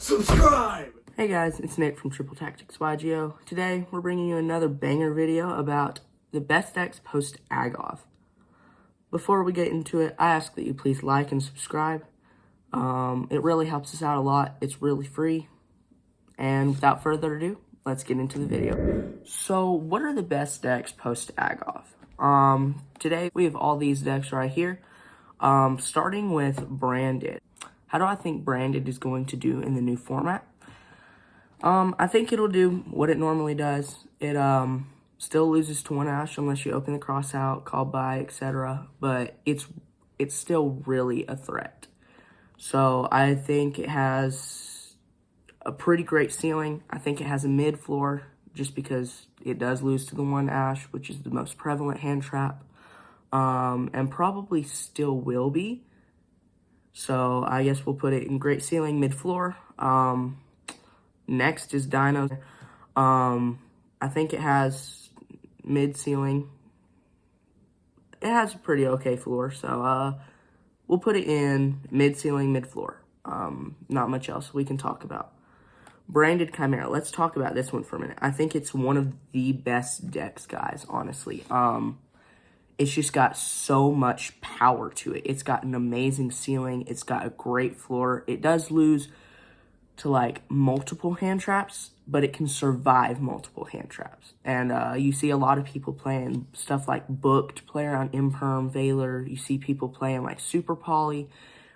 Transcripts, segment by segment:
Subscribe! Hey guys, it's Nick from Triple Tactics YGO. Today, we're bringing you another banger video about the best decks post-AGOV. Before we get into it, I ask that you please like and subscribe. It really helps us out a lot. It's really free. And without further ado, let's get into the video. So, what are the best decks post-AGOV? Today, we have all these decks right here. Starting with Branded. How do I think Branded is going to do in the new format? I think it'll do what it normally does. It still loses to 1 Ash unless you open the cross out, call by, etc. But it's still really a threat. So I think it has a pretty great ceiling. I think it has a mid floor just because it does lose to the 1 Ash, which is the most prevalent hand trap. And probably still will be. So I guess we'll put it in great ceiling, mid floor. Next is Dinos. I think it has mid ceiling. It has a pretty okay floor, so we'll put it in mid ceiling, mid floor. Not much else we can talk about. Branded Chimera. Let's talk about this one for a minute. I think it's one of the best decks, guys, honestly. It's just got so much power to it. It's got an amazing ceiling. It's got a great floor. It does lose to like multiple hand traps, but it can survive multiple hand traps. And you see a lot of people playing stuff like Booked, play around Imperm, Valor. You see people playing like Super Poly,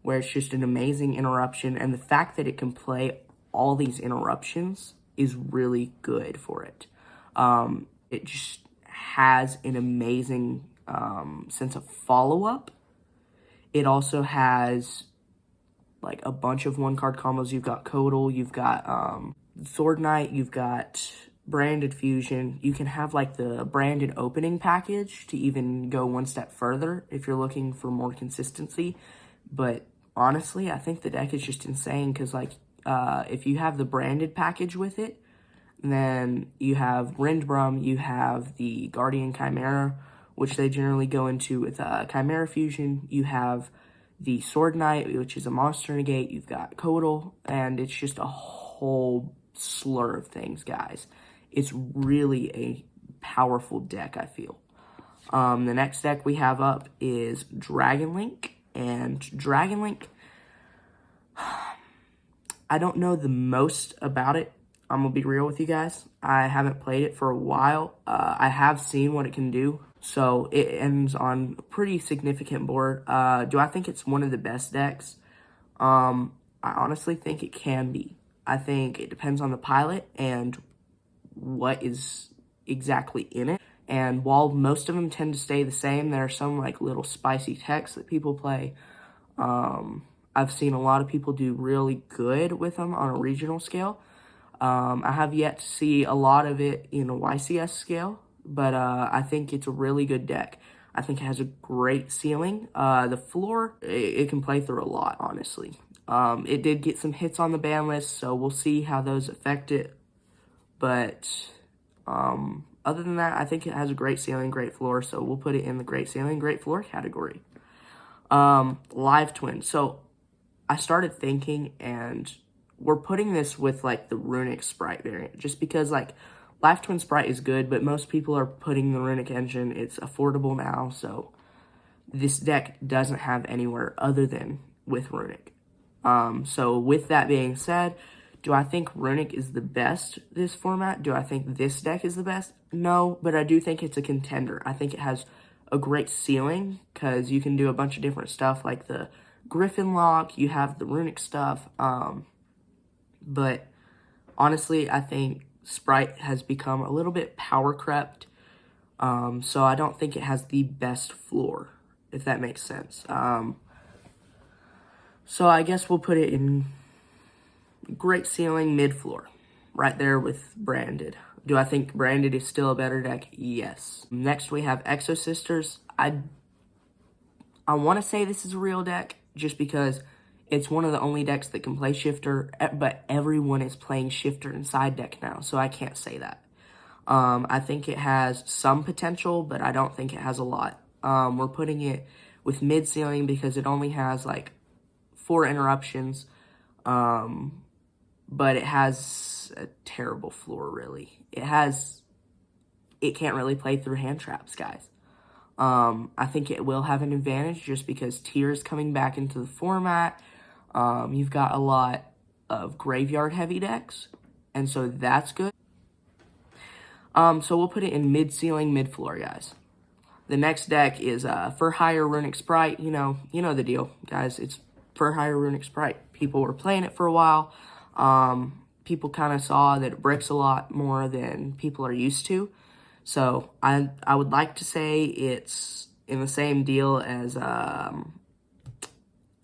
where it's just an amazing interruption. And the fact that it can play all these interruptions is really good for it. It just has an amazing sense of follow-up. It also has like a bunch of one-card combos. You've got Codal, you've got Sword Knight, you've got Branded Fusion. You can have like the Branded opening package to even go one step further if you're looking for more consistency. But honestly, I think the deck is just insane because like if you have the Branded package with it, then you have Rindbrum, you have the Guardian Chimera, which they generally go into with Chimera Fusion. You have the Sword Knight, which is a monster negate. You've got Codal, and it's just a whole slur of things, guys. It's really a powerful deck, I feel. The next deck we have up is Dragon Link, and Dragon Link, I don't know the most about it. I'm going to be real with you guys. I haven't played it for a while. I have seen what it can do. So it ends on a pretty significant board. Do I think it's one of the best decks? I honestly think it can be. I think it depends on the pilot and what is exactly in it. And while most of them tend to stay the same, there are some like little spicy techs that people play. I've seen a lot of people do really good with them on a regional scale. I have yet to see a lot of it in a YCS scale. But I think it's a really good deck. I think it has a great ceiling. The floor, it can play through a lot, honestly. It did get some hits on the ban list, so we'll see how those affect it. But other than that, I think it has a great ceiling, great floor, so we'll put it in the great ceiling, great floor category. Live Twin. So I started thinking, and we're putting this with like the Runick Sprite variant, just because like Live Twin Sprite is good, but most people are putting the Runick engine. It's affordable now, so this deck doesn't have anywhere other than with Runick. So with that being said, do I think Runick is the best this format? Do I think this deck is the best? No, but I do think it's a contender. I think it has a great ceiling because you can do a bunch of different stuff like the Griffin Lock, you have the Runick stuff, but honestly, I think Sprite has become a little bit power crept, so I don't think it has the best floor, if that makes sense. So I guess we'll put it in great ceiling, mid floor, right there with Branded. Do I think Branded is still a better deck? Yes. Next we have Exosisters. I want to say this is a real deck just because it's one of the only decks that can play Shifter, but everyone is playing Shifter and side deck now, so I can't say that. I think it has some potential, but I don't think it has a lot. We're putting it with mid-ceiling because it only has, like, 4 interruptions. but it has a terrible floor, really. It can't really play through hand traps, guys. I think it will have an advantage just because Tear's coming back into the format. You've got a lot of graveyard heavy decks, and so that's good. So we'll put it in mid-ceiling, mid-floor, guys. The next deck is for hire Runick Sprite. You know the deal, guys. It's for hire Runick Sprite. People were playing it for a while. People kind of saw that it bricks a lot more than people are used to. So I would like to say it's in the same deal as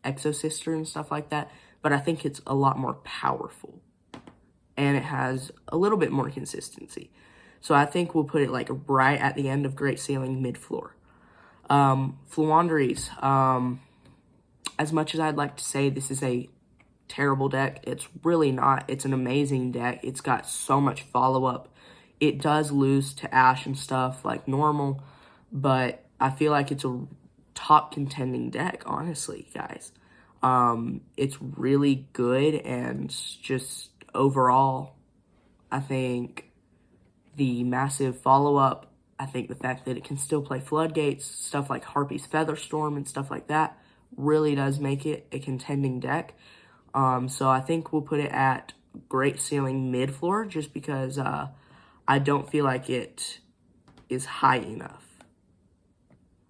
Exosister and stuff like that, but I think it's a lot more powerful, and it has a little bit more consistency. So I think we'll put it like right at the end of Great Ceiling, mid-floor. Floowandereeze. As much as I'd like to say this is a terrible deck, it's really not. It's an amazing deck. It's got so much follow-up. It does lose to Ash and stuff like normal, but I feel like it's a top contending deck, honestly, guys. It's really good, and just overall, I think the massive follow-up, I think the fact that it can still play Floodgates, stuff like Harpy's Featherstorm and stuff like that, really does make it a contending deck. So I think we'll put it at Great Ceiling mid-floor just because I don't feel like it is high enough.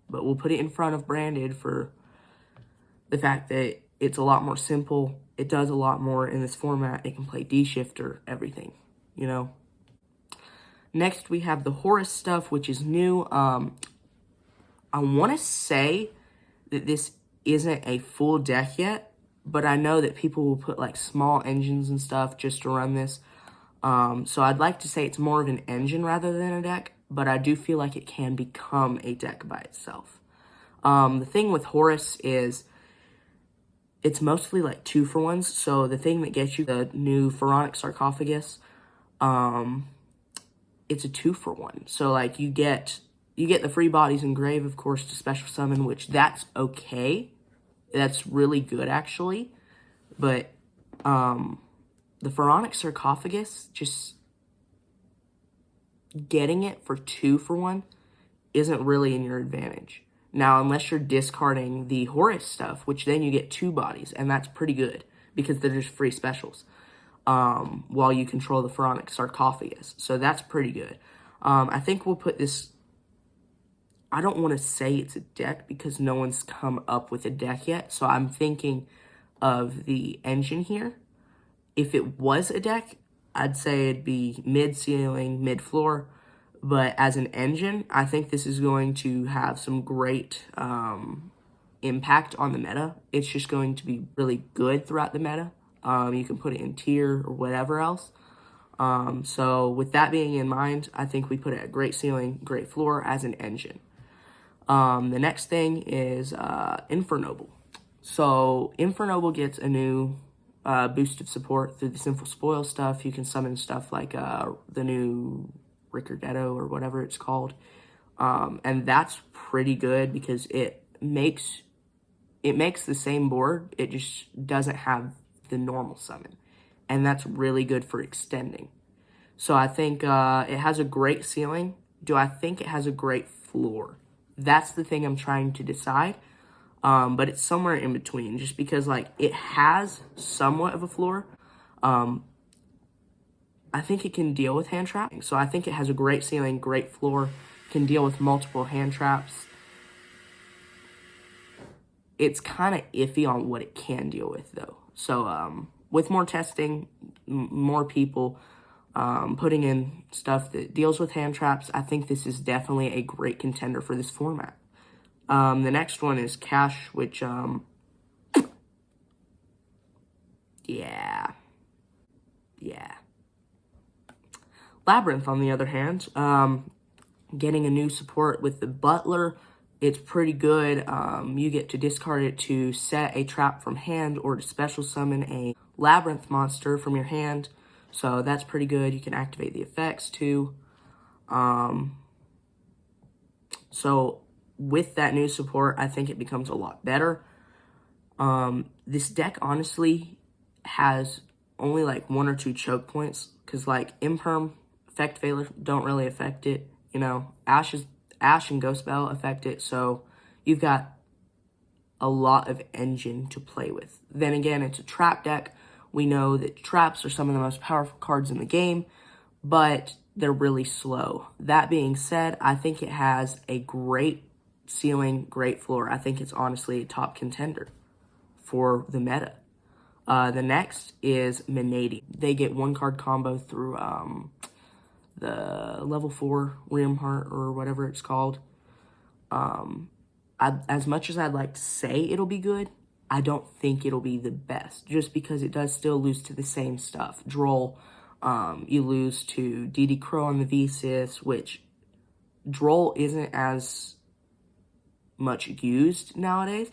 But we'll put it in front of Branded for the fact that it's a lot more simple. It does a lot more in this format. It can play D-Shifter, everything, you know. Next, we have the Horus stuff, which is new. I want to say that this isn't a full deck yet, but I know that people will put like small engines and stuff just to run this. So I'd like to say it's more of an engine rather than a deck, but I do feel like it can become a deck by itself. The thing with Horus is it's mostly like 2-for-1s. So the thing that gets you the new Pharaonic Sarcophagus, it's a 2-for-1. So like you get the free bodies engrave, of course, to special summon, which that's okay. That's really good actually. But the Pharaonic Sarcophagus, just getting it for 2-for-1 isn't really in your advantage. Now, unless you're discarding the Horus stuff, which then you get 2 bodies, and that's pretty good because they're just free specials. While you control the Pharaonic Sarcophagus. So that's pretty good. I think we'll put this... I don't want to say it's a deck because no one's come up with a deck yet. So I'm thinking of the engine here. If it was a deck, I'd say it'd be mid-ceiling, mid-floor. But as an engine, I think this is going to have some great impact on the meta. It's just going to be really good throughout the meta. You can put it in tier or whatever else. So with that being in mind, I think we put it at Great Ceiling, Great Floor as an engine. The next thing is Infernoble. So Infernoble gets a new boost of support through the Sinful Spoil stuff. You can summon stuff like the new Ricardetto or whatever it's called. And that's pretty good because it makes the same board. It just doesn't have the normal summon, and that's really good for extending. So I think it has a great ceiling. Do I think it has a great floor? That's the thing I'm trying to decide, but it's somewhere in between, just because like it has somewhat of a floor. I think it can deal with hand trapping, so I think it has a great ceiling, great floor, can deal with multiple hand traps. It's kind of iffy on what it can deal with, though. So, with more testing, more people putting in stuff that deals with hand traps, I think this is definitely a great contender for this format. The next one is Cash, which, yeah. Labyrinth, on the other hand, getting a new support with the Butler. It's pretty good. You get to discard it to set a trap from hand or to special summon a Labyrinth monster from your hand. So that's pretty good. You can activate the effects too. So with that new support, I think it becomes a lot better. This deck honestly has only like 1 or 2 choke points, because like Imperm, Effect Veiler don't really affect it. You know, Ash and Ghost Bell affect it, so you've got a lot of engine to play with. Then again, it's a trap deck. We know that traps are some of the most powerful cards in the game, but they're really slow. That being said, I think it has a great ceiling, great floor. I think it's honestly a top contender for the meta. The next is Manadome. They get 1-card combo through the level 4 Heart or whatever it's called. As much as I'd like to say it'll be good, I don't think it'll be the best, just because it does still lose to the same stuff. Droll, you lose to DD Crow on the VSIS, which Droll isn't as much used nowadays,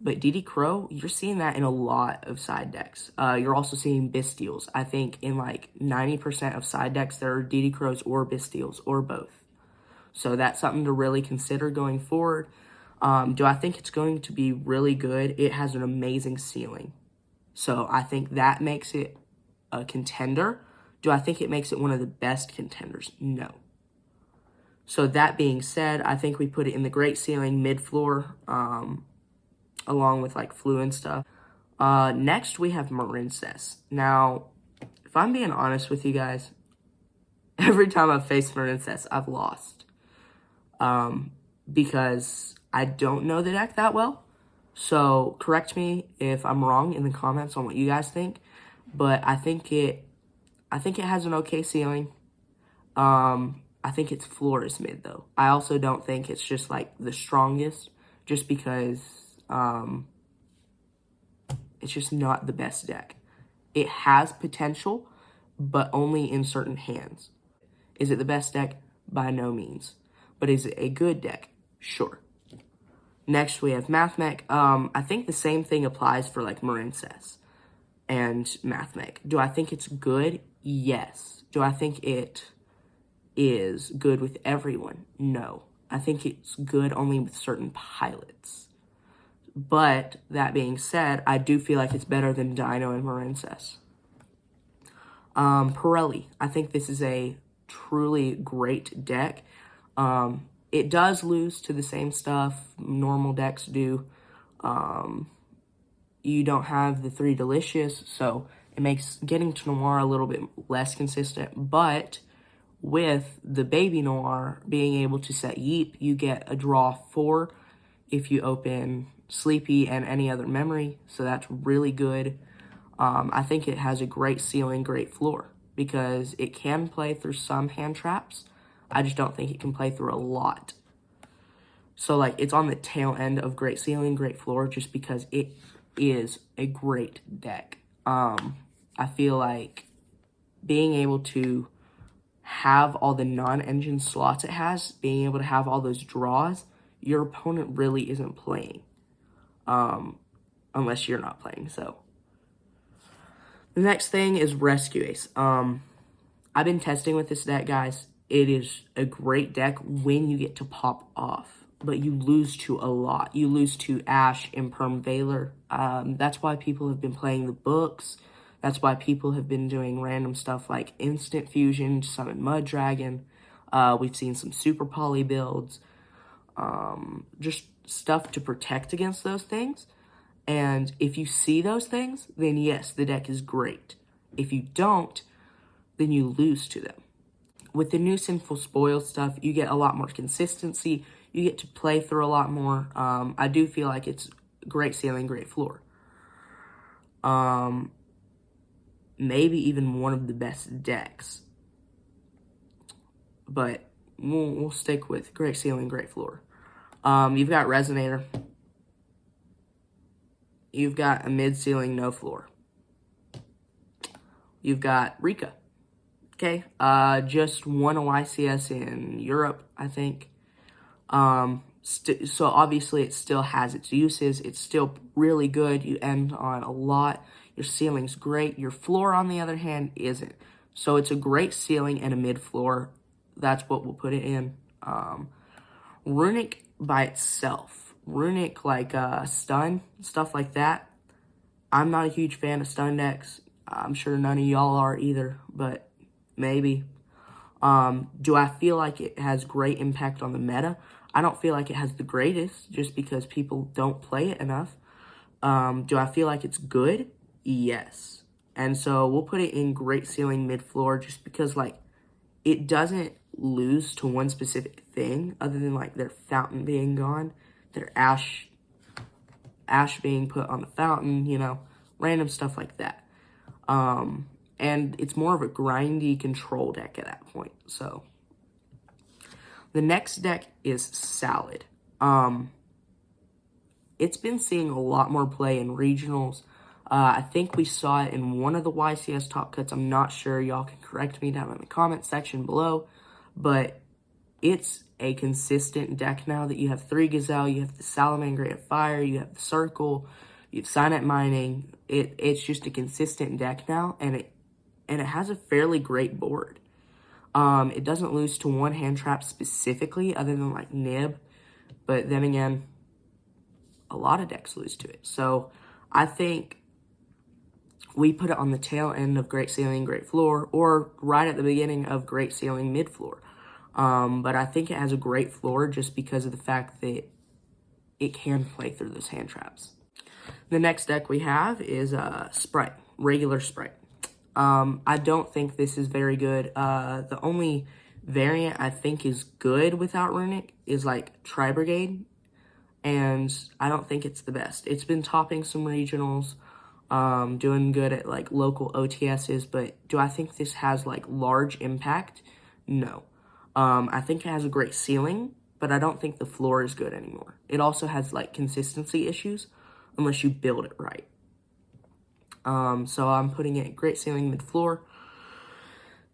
but DD Crow, you're seeing that in a lot of side decks. You're also seeing Bystials. I think in like 90% of side decks, there are DD Crows or Bystials, or both. So that's something to really consider going forward. Do I think it's going to be really good? It has an amazing ceiling. So I think that makes it a contender. Do I think it makes it one of the best contenders? No. So that being said, I think we put it in the great ceiling, mid-floor, along with like Flu and stuff. Next, we have Marincess. Now, if I'm being honest with you guys, every time I've faced Marincess, I've lost. Because I don't know the deck that well. So correct me if I'm wrong in the comments on what you guys think. But I think it has an okay ceiling. I think its floor is mid though. I also don't think it's just like the strongest, just because it's just not the best deck. It has potential, but only in certain hands. Is it the best deck? By no means. But is it a good deck? Sure. Next, we have Mathmech. I think the same thing applies for like Marincess and Mathmech. Do I think it's good? Yes. Do I think it is good with everyone? No. I think it's good only with certain pilots. But that being said, I do feel like it's better than Dino and Marincess. Pirelli. I think this is a truly great deck. It does lose to the same stuff normal decks do. You don't have the 3 Delicious, so it makes getting to Noir a little bit less consistent. But with the Baby Noir being able to set Yeep, you get a draw 4 if you open Sleepy and any other memory, so that's really good. I think it has a great ceiling, great floor, because it can play through some hand traps. I just don't think it can play through a lot. So, like, it's on the tail end of great ceiling, great floor, just because it is a great deck. I feel like being able to have all the non-engine slots it has, being able to have all those draws, your opponent really isn't playing. Unless you're not playing, so. The next thing is Rescue Ace. I've been testing with this deck, guys. It is a great deck when you get to pop off, but you lose to a lot. You lose to Ash, Imperm, Veiler. That's why people have been playing the books. That's why people have been doing random stuff like Instant Fusion, Summon Mud Dragon. We've seen some Super Poly builds. Just stuff to protect against those things. And if you see those things, then yes, the deck is great. If you don't, then you lose to them. With the new Sinful Spoil stuff, you get a lot more consistency. You get to play through a lot more. I do feel like it's great ceiling, great floor. Maybe even one of the best decks. But we'll stick with great ceiling, great floor. You've got Resonator. You've got a mid-ceiling, no floor. You've got Rika. Okay, just won a YCS in Europe, I think. So obviously it still has its uses. It's still really good. You end on a lot. Your ceiling's great. Your floor, on the other hand, isn't. So it's a great ceiling and a mid-floor. That's what we'll put it in. Runick by itself. Runick, like stun, stuff like that. I'm not a huge fan of stun decks. I'm sure none of y'all are either, but maybe. Do I feel like it has great impact on the meta? I don't feel like it has the greatest, just because people don't play it enough. Do I feel like it's good? Yes. And so we'll put it in great ceiling mid-floor, just because, like, it doesn't lose to one specific thing other than, like, their fountain being gone, their ash being put on the fountain, you know, random stuff like that. And it's more of a grindy control deck at that point. So the next deck is Salad. It's been seeing a lot more play in regionals. I think we saw it in one of the YCS top cuts. I'm not sure. Y'all can correct me down in the comment section below. But it's a consistent deck now that you have 3 Gazelle, you have the Salamangreat Fire, you have the Circle, you have Signet Mining. It's just a consistent deck now, and it has a fairly great board. It doesn't lose to one hand trap specifically, other than like Nib, but then again, a lot of decks lose to it. So I think we put it on the tail end of Great Ceiling, Great Floor, or right at the beginning of Great Ceiling, Mid Floor. But I think it has a great floor just because of the fact that it can play through those hand traps. The next deck we have is Sprite, regular Sprite. I don't think this is very good. The only variant I think is good without Runick is like Tri-Brigade, and I don't think it's the best. It's been topping some regionals, doing good at like local OTSs, but do I think this has like large impact? No. I think it has a great ceiling, but I don't think the floor is good anymore. It also has like consistency issues unless you build it right. So I'm putting it great ceiling, mid floor.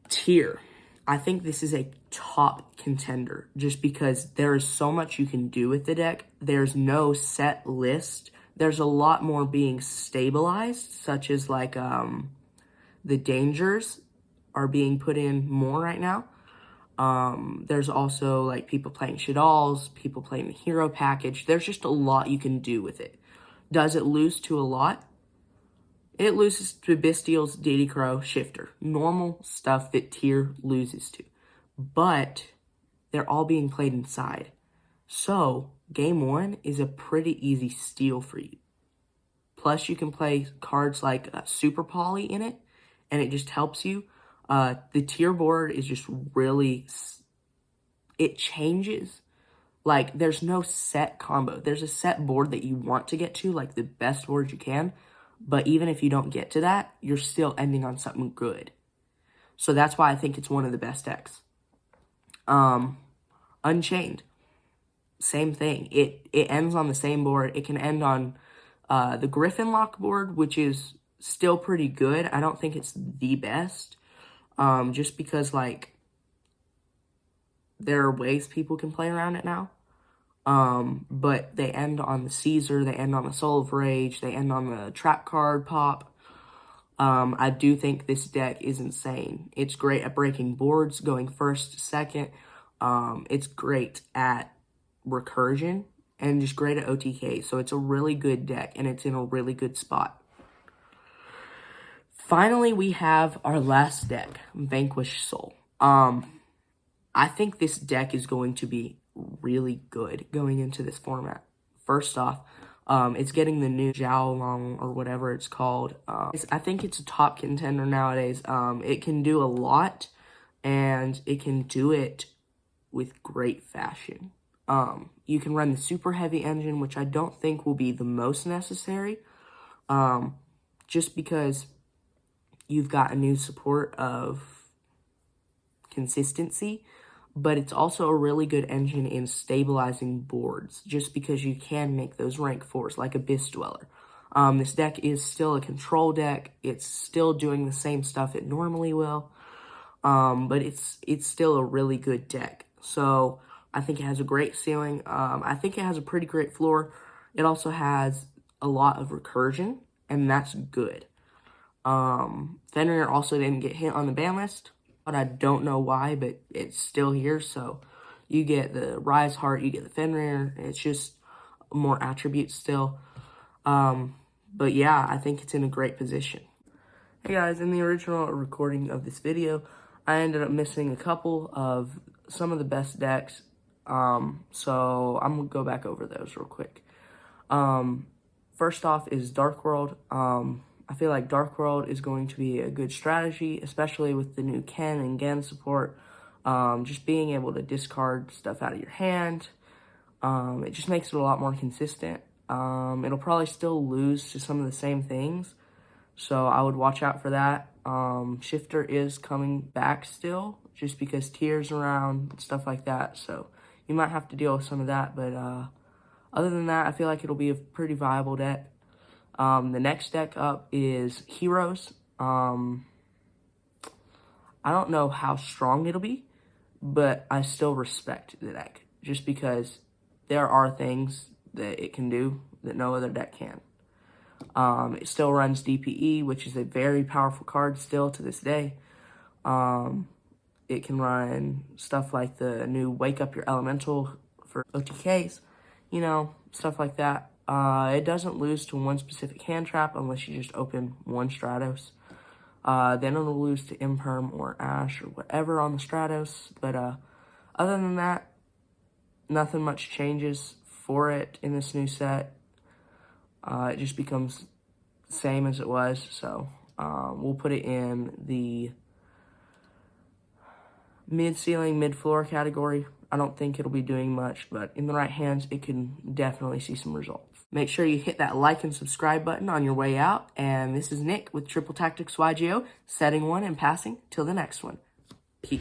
Tier. I think this is a top contender just because there is so much you can do with the deck. There's no set list. There's a lot more being stabilized, such as like the dangers are being put in more right now. There's also like people playing Shaddolls, people playing the hero package. There's just a lot you can do with it. Does it lose to a lot? It loses to Bestial's Diddy Crow Shifter. Normal stuff that tier loses to. But they're all being played inside. So game 1 is a pretty easy steal for you. Plus you can play cards like Super Poly in it, and it just helps you. The tier board is just really, it changes. Like, there's no set combo. There's a set board that you want to get to, like the best board you can. But even if you don't get to that, you're still ending on something good. So that's why I think it's one of the best decks. Unchained. Same thing. It ends on the same board. It can end on the Griffin Lock board, which is still pretty good. I don't think it's the best. Just because, like, there are ways people can play around it now. But they end on the Caesar, they end on the Soul of Rage, they end on the Trap Card Pop. I do think this deck is insane. It's great at breaking boards, going first, second. It's great at recursion, and just great at OTK. So it's a really good deck, and it's in a really good spot. Finally, we have our last deck, Vanquish Soul. I think this deck is going to be really good going into this format. First off, it's getting the new Xiaolong or whatever it's called. I think it's a top contender nowadays. It can do a lot, and it can do it with great fashion. You can run the super heavy engine, which I don't think will be the most necessary, just because you've got a new support of consistency, but it's also a really good engine in stabilizing boards, just because you can make those rank 4s, like Abyss Dweller. This deck is still a control deck. It's still doing the same stuff it normally will, but it's still a really good deck. So I think it has a great ceiling. I think it has a pretty great floor. It also has a lot of recursion, and that's good. Fenrir also didn't get hit on the ban list, but I don't know why, but it's still here. So you get the Rise Heart, you get the Fenrir. It's just more attributes still. But yeah, I think it's in a great position. Hey guys, in the original recording of this video, I ended up missing a couple of some of the best decks, so I'm going to go back over those real quick. First off is Dark World. I feel like Dark World is going to be a good strategy, especially with the new Ken and Gen support. Just being able to discard stuff out of your hand, it just makes it a lot more consistent. It'll probably still lose to some of the same things, so I would watch out for that. Shifter is coming back still, just because Tear's around and stuff like that, so you might have to deal with some of that, but other than that, I feel like it'll be a pretty viable deck. The next deck up is Heroes. I don't know how strong it'll be, but I still respect the deck, just because there are things that it can do that no other deck can. It still runs DPE, which is a very powerful card still to this day. It can run stuff like the new Wake Up Your Elemental for OTKs, you know, stuff like that. It doesn't lose to one specific hand trap unless you just open one Stratos. Then it'll lose to Imperm or Ash or whatever on the Stratos. But other than that, nothing much changes for it in this new set. It just becomes the same as it was. So we'll put it in the mid-ceiling, mid-floor category. I don't think it'll be doing much, but in the right hands, it can definitely see some results. Make sure you hit that like and subscribe button on your way out. And this is Nick with Triple Tactics YGO, setting one and passing till the next one. Peace.